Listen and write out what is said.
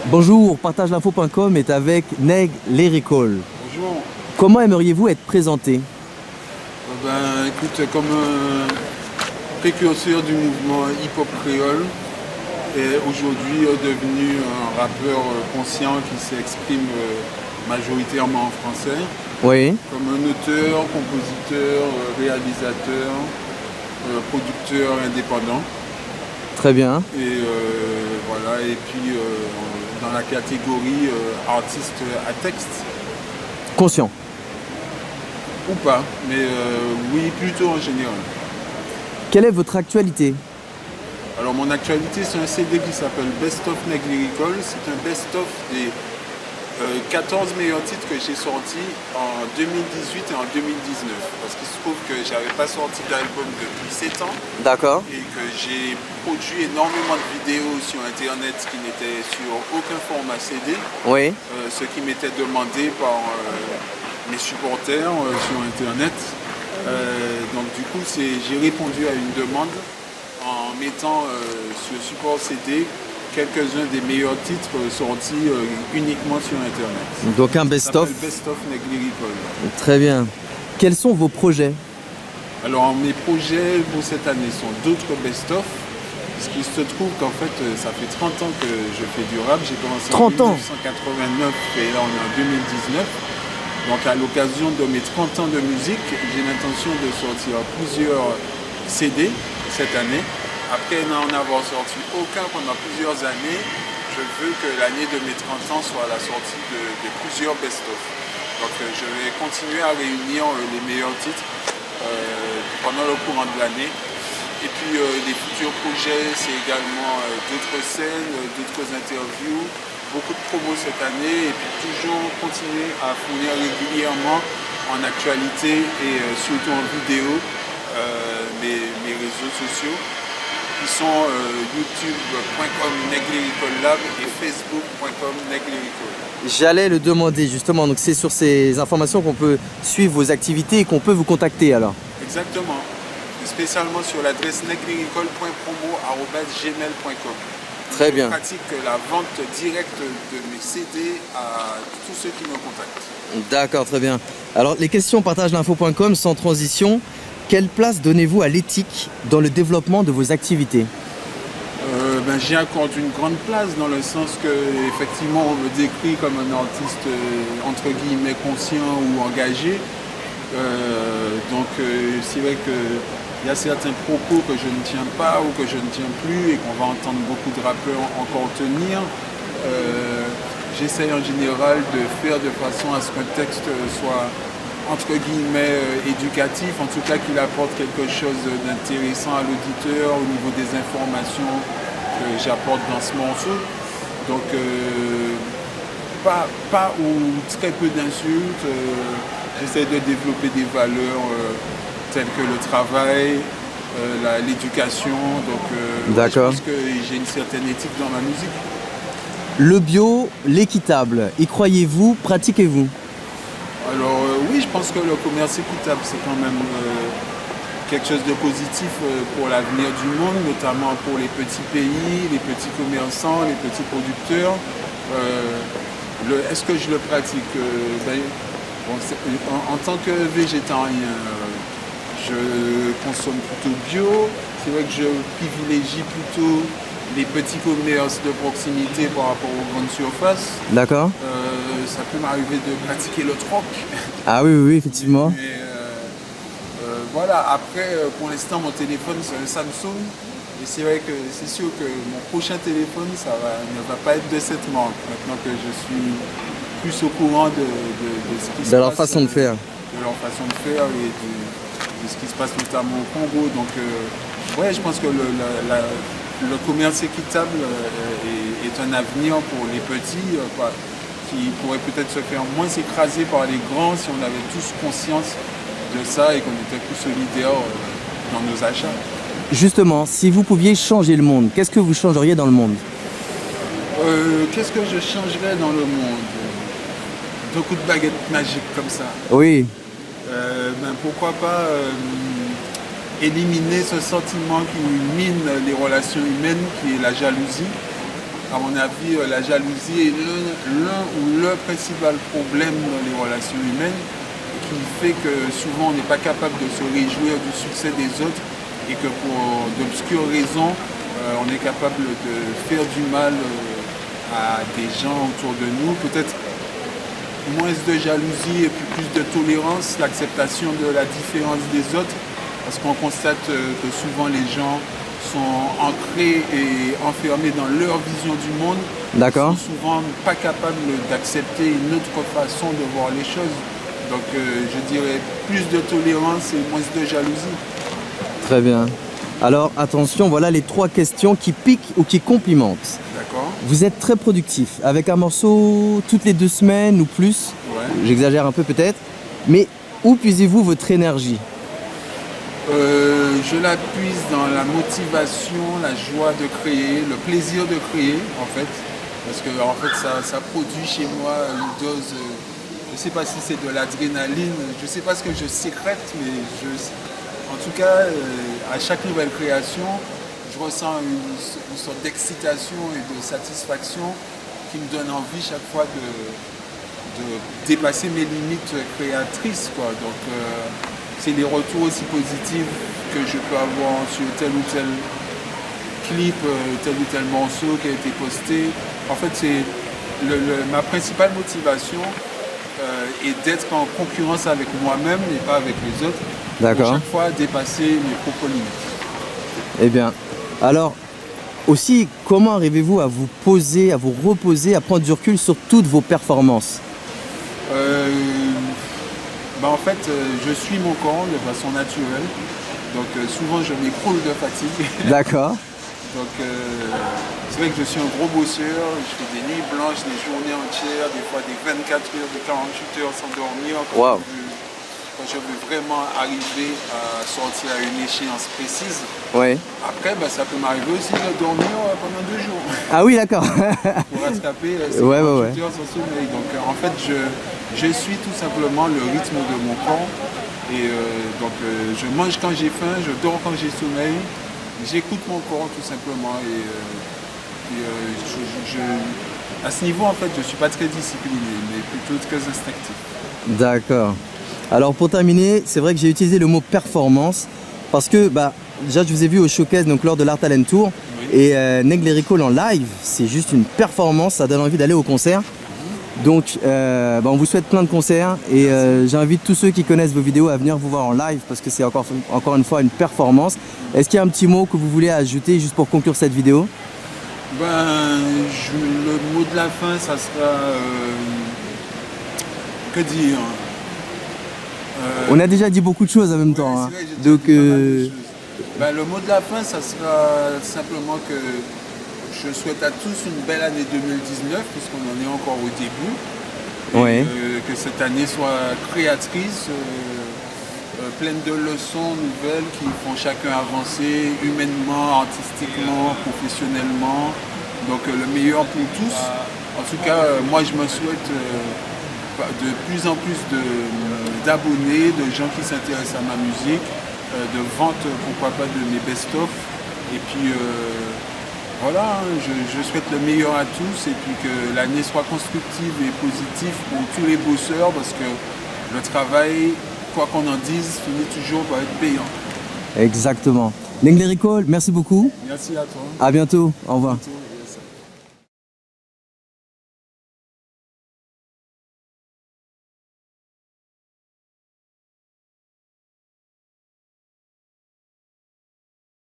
Bonjour, partageinfo.com est avec Neg Lyricol. Bonjour. Comment aimeriez-vous être présenté? Écoute, comme précurseur du mouvement hip-hop créole et aujourd'hui devenu un rappeur conscient qui s'exprime majoritairement en français, Oui. comme un auteur, compositeur, réalisateur, producteur indépendant. Très bien. Et voilà, et puis dans la catégorie artiste à texte. Conscient. Ou pas, mais oui, plutôt en général. Quelle est votre actualité? Alors mon actualité, c'est un CD qui s'appelle Best of Neg Lyricol. C'est un best-of des 14 meilleurs titres que j'ai sortis en 2018 et en 2019. Parce qu'il se trouve que j'avais pas sorti d'album depuis 7 ans D'accord. et que j'ai produit énormément de vidéos sur internet qui n'étaient sur aucun format CD. Oui. Ce qui m'était demandé par mes supporters sur internet. Donc du coup j'ai répondu à une demande en mettant sur support CD quelques-uns des meilleurs titres sortis uniquement sur internet. Donc un best-of. Best of Neg Lyricol. Très bien. Quels sont vos projets? Alors mes projets pour cette année sont d'autres best-of. Ce qui se trouve qu'en fait ça fait 30 ans que je fais du rap. J'ai commencé en 1989 et là on est en 2019. Donc à l'occasion de mes 30 ans de musique, j'ai l'intention de sortir plusieurs CD cette année. Après n'en avoir sorti aucun pendant plusieurs années, je veux que l'année de mes 30 ans soit la sortie de plusieurs best-of. Donc je vais continuer à réunir les meilleurs titres pendant le courant de l'année. Et puis les futurs projets, c'est également d'autres scènes, d'autres interviews, beaucoup de promos cette année et puis toujours continuer à fournir régulièrement en actualité et surtout en vidéo mes réseaux sociaux qui sont youtube.com Neg Lyricol Lab et facebook.com Neg Lyricol. J'allais le demander justement, donc c'est sur ces informations qu'on peut suivre vos activités et qu'on peut vous contacter alors. Exactement, spécialement sur l'adresse neglyricol.promo@gmail.com. Très bien. Je pratique la vente directe de mes CD à tous ceux qui me contactent. D'accord, très bien. Alors les questions partageinfo.com sans transition. Quelle place donnez-vous à l'éthique dans le développement de vos activités? J'y accorde une grande place dans le sens que effectivement on me décrit comme un artiste entre guillemets conscient ou engagé. C'est vrai qu'il y a certains propos que je ne tiens pas ou que je ne tiens plus et qu'on va entendre beaucoup de rappeurs encore tenir. J'essaye en général de faire de façon à ce qu'un texte soit entre guillemets éducatif, en tout cas qu'il apporte quelque chose d'intéressant à l'auditeur au niveau des informations que j'apporte dans ce morceau. Donc pas ou très peu d'insultes. J'essaie de développer des valeurs telles que le travail, l'éducation. D'accord. Je pense que j'ai une certaine éthique dans ma musique. Le bio, l'équitable, y croyez-vous, pratiquez-vous? Alors oui, je pense que le commerce équitable, c'est quand même quelque chose de positif pour l'avenir du monde, notamment pour les petits pays, les petits commerçants, les petits producteurs. Est-ce que je le pratique? En tant que végétarien, je consomme plutôt bio. C'est vrai que je privilégie plutôt les petits commerces de proximité par rapport aux grandes surfaces. D'accord. Ça peut m'arriver de pratiquer le troc. Ah oui, effectivement. Mais, voilà, après, pour l'instant, mon téléphone, c'est un Samsung. Et c'est vrai que c'est sûr que mon prochain téléphone, ne va pas être de cette marque. Maintenant que je suis plus au courant de ce qui se passe. De leur façon de faire. De leur façon de faire et de ce qui se passe notamment au Congo. Donc, ouais, je pense que le commerce équitable est un avenir pour les petits qui pourraient peut-être se faire moins écraser par les grands si on avait tous conscience de ça et qu'on était plus solidaires dans nos achats. Justement, si vous pouviez changer le monde, qu'est-ce que vous changeriez dans le monde? Qu'est-ce que je changerais dans le monde? Beaucoup de baguettes magiques comme ça. Oui. Pourquoi pas éliminer ce sentiment qui mine les relations humaines, qui est la jalousie. À mon avis, la jalousie est l'un ou le principal problème dans les relations humaines qui fait que souvent on n'est pas capable de se réjouir du succès des autres et que pour d'obscures raisons, on est capable de faire du mal à des gens autour de nous. Peut-être moins de jalousie et puis plus de tolérance, l'acceptation de la différence des autres, parce qu'on constate que souvent les gens sont ancrés et enfermés dans leur vision du monde. D'accord. Ils sont souvent pas capables d'accepter une autre façon de voir les choses. Donc je dirais plus de tolérance et moins de jalousie. Très bien. Alors attention, voilà les 3 questions qui piquent ou qui complimentent. D'accord. Vous êtes très productif, avec un morceau toutes les 2 semaines ou plus. Ouais. J'exagère un peu peut-être. Mais où puisez-vous votre énergie? Je la puise dans la motivation, la joie de créer, le plaisir de créer en fait. Parce que en fait ça produit chez moi une dose, je ne sais pas si c'est de l'adrénaline, je ne sais pas ce que je sécrète, mais en tout cas à chaque nouvelle création, je ressens une sorte d'excitation et de satisfaction qui me donne envie chaque fois de dépasser mes limites créatrices, quoi. Donc c'est les retours aussi positifs que je peux avoir sur tel ou tel clip, tel ou tel morceau qui a été posté. En fait, c'est ma principale motivation est d'être en concurrence avec moi-même et pas avec les autres. D'accord. Pour chaque fois dépasser mes propres limites. Eh bien, alors aussi, comment arrivez-vous à vous poser, à vous reposer, à prendre du recul sur toutes vos performances? En fait, je suis mon corps de façon naturelle. Donc souvent, je m'écroule de fatigue. D'accord. Donc c'est vrai que je suis un gros bosseur. Je fais des nuits blanches, des journées entières, des fois des 24 heures, des 48 heures sans dormir. Wow. Quand je veux vraiment arriver à sortir à une échéance précise. Oui. Après, ça peut m'arriver aussi de dormir pendant 2 jours. Ah oui, d'accord. Pour rattraper ces 48 heures sans sommeil. Donc en fait, je suis tout simplement le rythme de mon corps. Et donc je mange quand j'ai faim, je dors quand j'ai sommeil. J'écoute mon corps tout simplement. À ce niveau, en fait, je ne suis pas très discipliné, mais plutôt très instinctif. D'accord. Alors pour terminer, c'est vrai que j'ai utilisé le mot performance parce que déjà je vous ai vu au showcase donc lors de l'Art Talent Tour. Oui. Et Neglerico en live, c'est juste une performance, ça donne envie d'aller au concert. Donc on vous souhaite plein de concerts et j'invite tous ceux qui connaissent vos vidéos à venir vous voir en live parce que c'est encore une fois une performance. Est-ce qu'il y a un petit mot que vous voulez ajouter juste pour conclure cette vidéo? Le mot de la fin, ça sera que dire. On a déjà dit beaucoup de choses en même temps. Vrai, donc le mot de la fin, ça sera simplement que je souhaite à tous une belle année 2019, puisqu'on en est encore au début. Oui. Que cette année soit créatrice, pleine de leçons nouvelles qui font chacun avancer humainement, artistiquement, professionnellement. Donc le meilleur pour tous. En tout cas, moi je me souhaite de plus en plus d'abonnés, de gens qui s'intéressent à ma musique, de vente, pourquoi pas, de mes best-of. Et puis voilà, je souhaite le meilleur à tous et puis que l'année soit constructive et positive pour tous les bosseurs parce que le travail, quoi qu'on en dise, finit toujours par être payant. Exactement. Neglerico, merci beaucoup. Merci à toi. À bientôt. Au revoir. À bientôt.